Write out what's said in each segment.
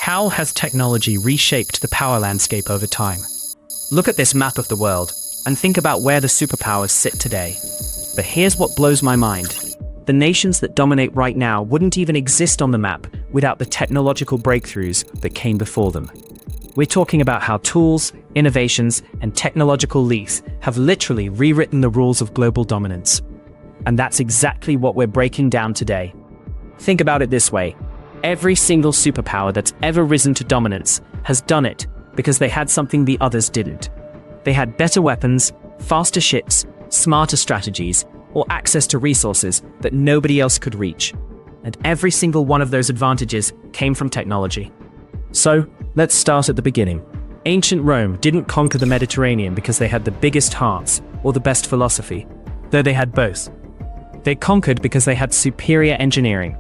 How has technology reshaped the power landscape over time? Look at this map of the world and think about where the superpowers sit today. But here's what blows my mind. The nations that dominate right now wouldn't even exist on the map without the technological breakthroughs that came before them. We're talking about how tools, innovations, and technological leaps have literally rewritten the rules of global dominance. And that's exactly what we're breaking down today. Think about it this way. Every single superpower that's ever risen to dominance has done it because they had something the others didn't. They had better weapons, faster ships, smarter strategies, or access to resources that nobody else could reach. And every single one of those advantages came from technology. So, let's start at the beginning. Ancient Rome didn't conquer the Mediterranean because they had the biggest hearts or the best philosophy, though they had both. They conquered because they had superior engineering.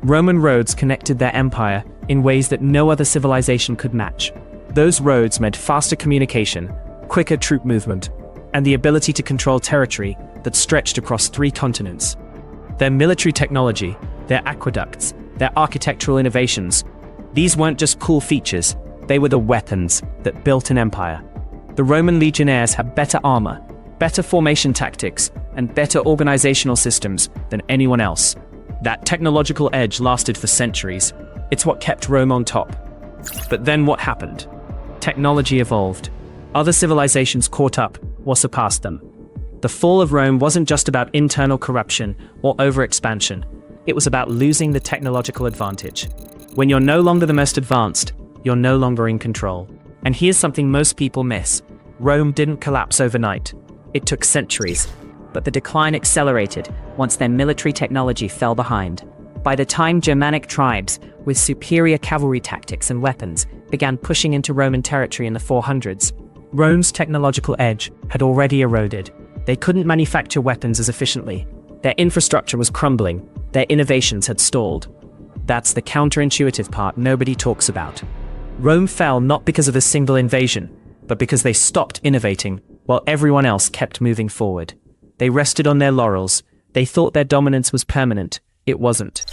Roman roads connected their empire in ways that no other civilization could match. Those roads meant faster communication, quicker troop movement, and the ability to control territory that stretched across 3 continents. Their military technology, their aqueducts, their architectural innovations, these weren't just cool features, they were the weapons that built an empire. The Roman legionnaires had better armor, better formation tactics, and better organizational systems than anyone else. That technological edge lasted for centuries. It's what kept Rome on top. But then what happened? Technology evolved. Other civilizations caught up or surpassed them. The fall of Rome wasn't just about internal corruption or overexpansion. It was about losing the technological advantage. When you're no longer the most advanced, you're no longer in control. And here's something most people miss. Rome didn't collapse overnight. It took centuries. But the decline accelerated once their military technology fell behind. By the time Germanic tribes, with superior cavalry tactics and weapons, began pushing into Roman territory in the 400s, Rome's technological edge had already eroded. They couldn't manufacture weapons as efficiently. Their infrastructure was crumbling. Their innovations had stalled. That's the counterintuitive part nobody talks about. Rome fell not because of a single invasion, but because they stopped innovating while everyone else kept moving forward. They rested on their laurels. They thought their dominance was permanent. It wasn't.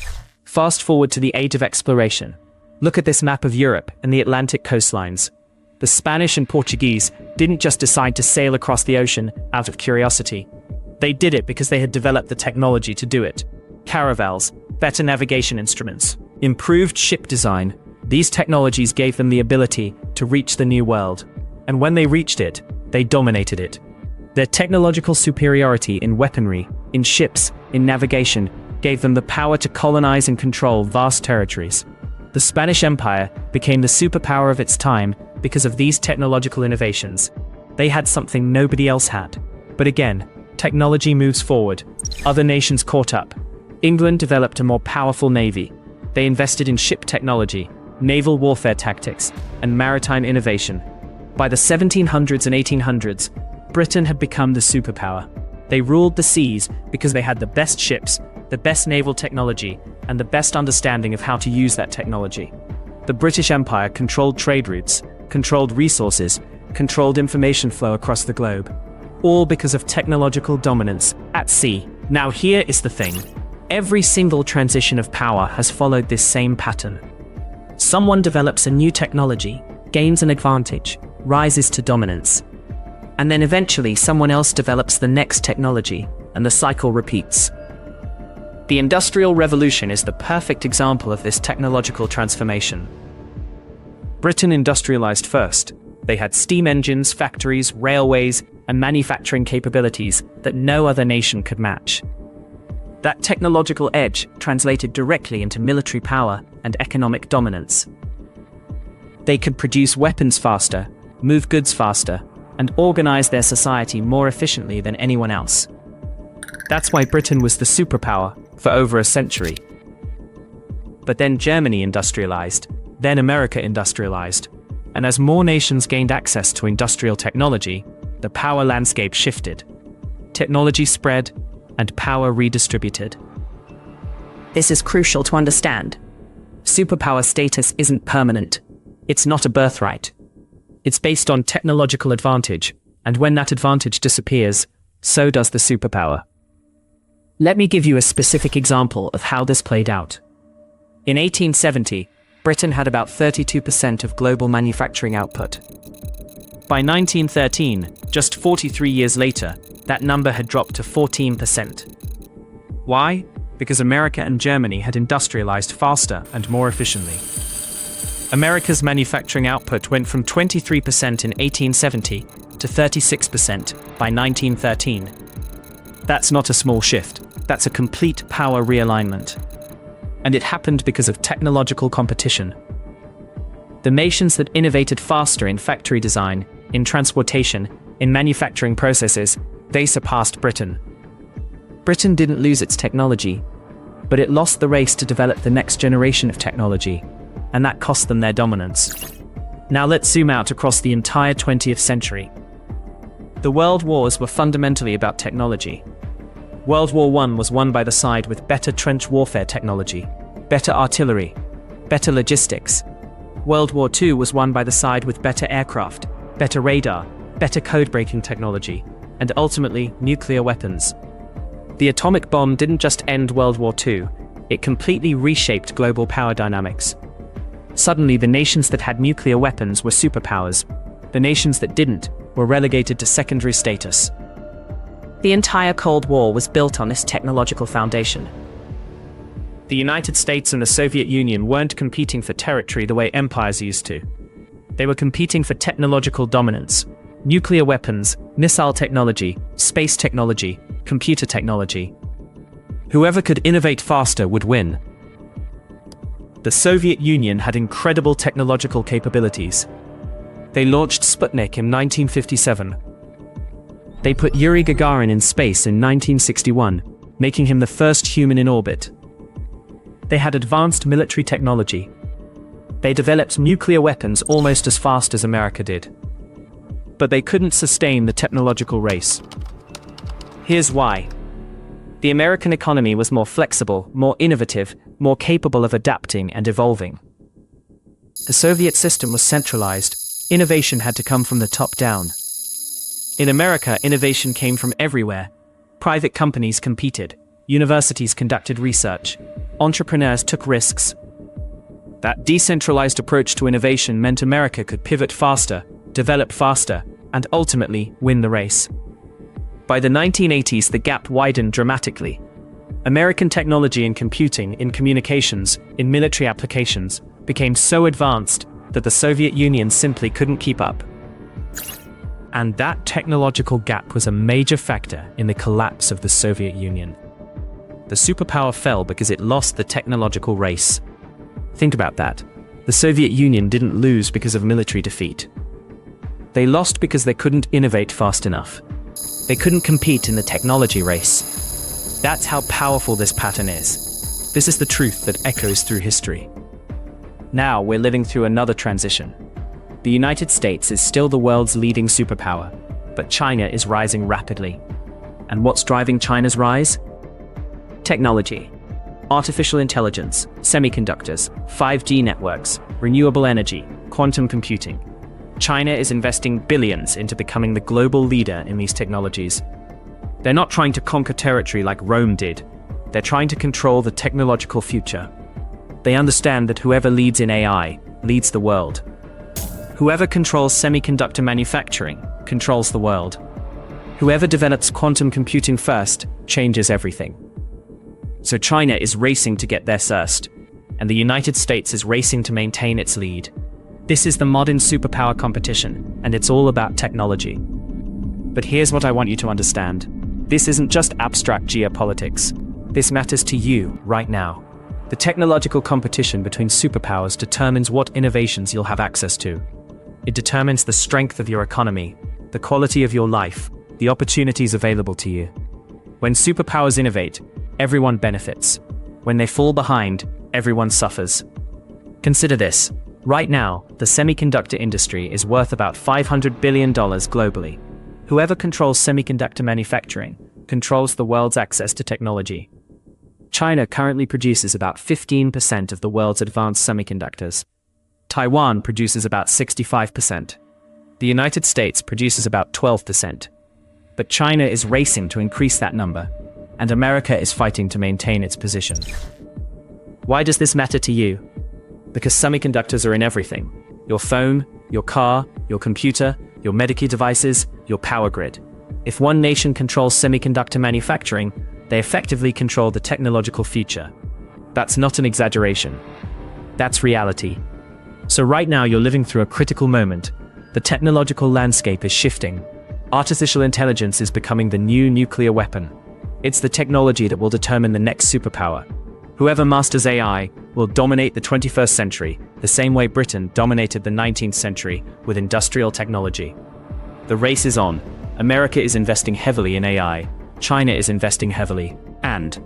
Fast forward to the age of exploration. Look at this map of Europe and the Atlantic coastlines. The Spanish and Portuguese didn't just decide to sail across the ocean out of curiosity. They did it because they had developed the technology to do it. Caravels, better navigation instruments, improved ship design. These technologies gave them the ability to reach the New World. And when they reached it, they dominated it. Their technological superiority in weaponry, in ships, in navigation, gave them the power to colonize and control vast territories. The Spanish Empire became the superpower of its time because of these technological innovations. They had something nobody else had. But again, technology moves forward. Other nations caught up. England developed a more powerful navy. They invested in ship technology, naval warfare tactics, and maritime innovation. By the 1700s and 1800s, Britain had become the superpower. They ruled the seas because they had the best ships, the best naval technology, and the best understanding of how to use that technology. The British Empire controlled trade routes, controlled resources, controlled information flow across the globe, all because of technological dominance at sea. Now here is the thing. Every single transition of power has followed this same pattern. Someone develops a new technology, gains an advantage, rises to dominance. And then eventually someone else develops the next technology, and the cycle repeats. The Industrial Revolution is the perfect example of this technological transformation. Britain industrialized first. They had steam engines, factories, railways, and manufacturing capabilities that no other nation could match. That technological edge translated directly into military power and economic dominance. They could produce weapons faster, move goods faster, and organize their society more efficiently than anyone else. That's why Britain was the superpower for over a century. But then Germany industrialized, then America industrialized, and as more nations gained access to industrial technology, the power landscape shifted. Technology spread, and power redistributed. This is crucial to understand. Superpower status isn't permanent. It's not a birthright. It's based on technological advantage, and when that advantage disappears, so does the superpower. Let me give you a specific example of how this played out. In 1870, Britain had about 32% of global manufacturing output. By 1913, just 43 years later, that number had dropped to 14%. Why? Because America and Germany had industrialized faster and more efficiently. America's manufacturing output went from 23% in 1870 to 36% by 1913. That's not a small shift, that's a complete power realignment. And it happened because of technological competition. The nations that innovated faster in factory design, in transportation, in manufacturing processes, they surpassed Britain. Britain didn't lose its technology, but it lost the race to develop the next generation of technology, and that cost them their dominance. Now let's zoom out across the entire 20th century. The world wars were fundamentally about technology. World War I was won by the side with better trench warfare technology, better artillery, better logistics. World War II was won by the side with better aircraft, better radar, better code-breaking technology, and ultimately nuclear weapons. The atomic bomb didn't just end World War II, it completely reshaped global power dynamics. Suddenly, the nations that had nuclear weapons were superpowers. The nations that didn't were relegated to secondary status. The entire Cold War was built on this technological foundation. The United States and the Soviet Union weren't competing for territory the way empires used to. They were competing for technological dominance. Nuclear weapons, missile technology, space technology, computer technology. Whoever could innovate faster would win. The Soviet Union had incredible technological capabilities. They launched Sputnik in 1957. They put Yuri Gagarin in space in 1961, making him the first human in orbit. They had advanced military technology. They developed nuclear weapons almost as fast as America did. But they couldn't sustain the technological race. Here's why. The American economy was more flexible, more innovative, more capable of adapting and evolving. The Soviet system was centralized. Innovation had to come from the top down. In America, innovation came from everywhere. Private companies competed. Universities conducted research. Entrepreneurs took risks. That decentralized approach to innovation meant America could pivot faster, develop faster, and ultimately win the race. By the 1980s, the gap widened dramatically. American technology in computing, in communications, in military applications became so advanced that the Soviet Union simply couldn't keep up. And that technological gap was a major factor in the collapse of the Soviet Union. The superpower fell because it lost the technological race. Think about that. The Soviet Union didn't lose because of military defeat. They lost because they couldn't innovate fast enough. They couldn't compete in the technology race. That's how powerful this pattern is. This is the truth that echoes through history. Now we're living through another transition. The United States is still the world's leading superpower, but China is rising rapidly. And what's driving China's rise? Technology. Artificial intelligence, semiconductors, 5G networks, renewable energy, quantum computing. China is investing billions into becoming the global leader in these technologies. They're not trying to conquer territory like Rome did. They're trying to control the technological future. They understand that whoever leads in AI leads the world. Whoever controls semiconductor manufacturing controls the world. Whoever develops quantum computing first changes everything. So China is racing to get there first, and the United States is racing to maintain its lead. This is the modern superpower competition, and it's all about technology. But here's what I want you to understand. This isn't just abstract geopolitics. This matters to you right now. The technological competition between superpowers determines what innovations you'll have access to. It determines the strength of your economy, the quality of your life, the opportunities available to you. When superpowers innovate, everyone benefits. When they fall behind, everyone suffers. Consider this. Right now, the semiconductor industry is worth about $500 billion globally. Whoever controls semiconductor manufacturing controls the world's access to technology. China currently produces about 15% of the world's advanced semiconductors. Taiwan produces about 65%. The United States produces about 12%. But China is racing to increase that number, and America is fighting to maintain its position. Why does this matter to you? Because semiconductors are in everything. Your phone, your car, your computer, your medical devices, your power grid. If one nation controls semiconductor manufacturing, they effectively control the technological future. That's not an exaggeration. That's reality. So right now you're living through a critical moment. The technological landscape is shifting. Artificial intelligence is becoming the new nuclear weapon. It's the technology that will determine the next superpower. Whoever masters AI will dominate the 21st century, the same way Britain dominated the 19th century with industrial technology. The race is on. America is investing heavily in AI. China is investing heavily. And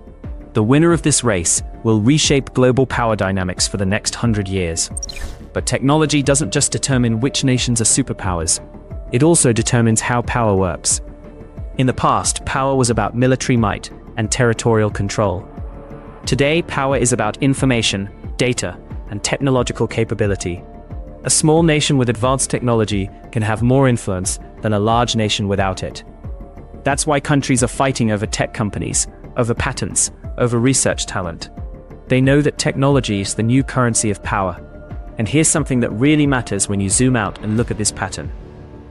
the winner of this race will reshape global power dynamics for the next 100 years. But technology doesn't just determine which nations are superpowers. It also determines how power works. In the past, power was about military might and territorial control. Today, power is about information, data, and technological capability. A small nation with advanced technology can have more influence than a large nation without it. That's why countries are fighting over tech companies, over patents, over research talent. They know that technology is the new currency of power. And here's something that really matters when you zoom out and look at this pattern.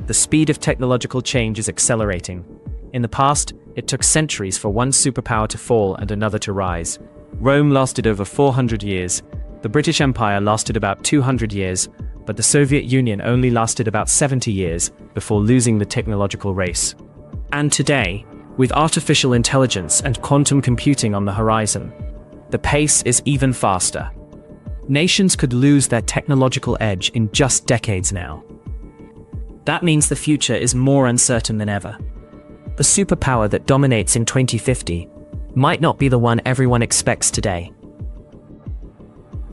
The speed of technological change is accelerating. In the past, it took centuries for one superpower to fall and another to rise. Rome lasted over 400 years. The British Empire lasted about 200 years, but the Soviet Union only lasted about 70 years before losing the technological race. And today, with artificial intelligence and quantum computing on the horizon, the pace is even faster. Nations could lose their technological edge in just decades now. That means the future is more uncertain than ever. The superpower that dominates in 2050 might not be the one everyone expects today.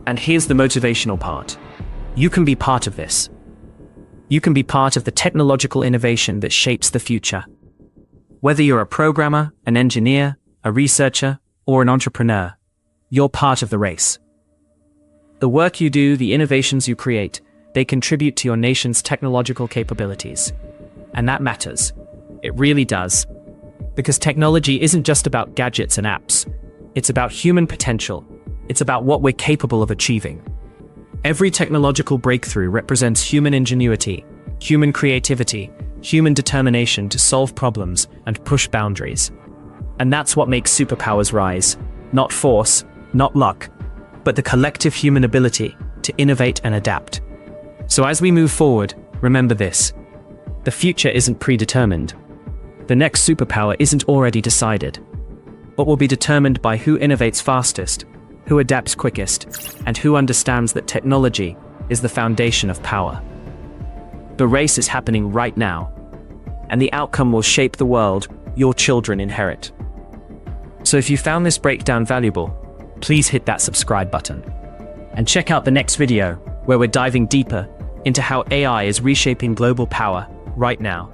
And here's the motivational part. You can be part of this. You can be part of the technological innovation that shapes the future. Whether you're a programmer, an engineer, a researcher, or an entrepreneur, you're part of the race. The work you do, the innovations you create, they contribute to your nation's technological capabilities. And that matters. It really does. Because technology isn't just about gadgets and apps. It's about human potential. It's about what we're capable of achieving. Every technological breakthrough represents human ingenuity, human creativity, human determination to solve problems and push boundaries. And that's what makes superpowers rise. Not force, not luck, but the collective human ability to innovate and adapt. So as we move forward, remember this. The future isn't predetermined. The next superpower isn't already decided, but will be determined by who innovates fastest, who adapts quickest, and who understands that technology is the foundation of power. The race is happening right now, and the outcome will shape the world your children inherit. So if you found this breakdown valuable, please hit that subscribe button. And check out the next video, where we're diving deeper into how AI is reshaping global power right now.